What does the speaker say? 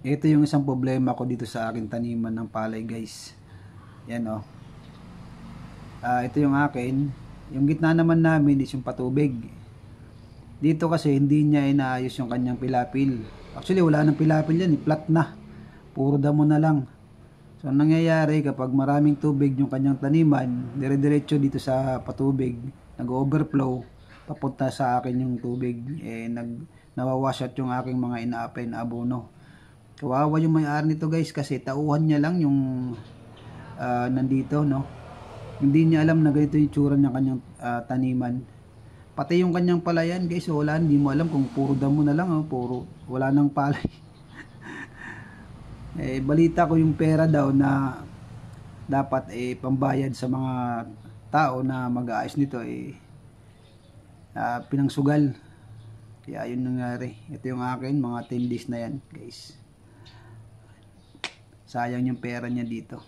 Ito yung isang problema ko dito sa aking taniman ng palay, guys. Yan oh. Ito yung akin. Yung gitna naman namin is yung patubig. Dito kasi hindi niya inaayos yung kanyang pilapil. Actually wala nang pilapil yan, flat na. Puro damo na lang. So ang nangyayari kapag maraming tubig yung kanyang taniman, dire-diretso dito sa patubig, nag-overflow, papunta sa akin yung tubig, nawawash out yung aking mga ina-apply na abono. Kawawa yung may-ari nito, guys, kasi tauhan niya lang yung nandito, no. Hindi niya alam na ganito yung tsura ng kanyang taniman. Pati yung kanyang palayan, guys, wala, hindi mo alam kung puro damo na lang, oh, puro wala nang palay. Balita ko yung pera daw na dapat pambayad sa mga tao na mag-aayos nito pinangsugal. Kaya yun nangyari. Ito yung akin, mga 10 days na yan, guys. Sayang yung pera niya dito.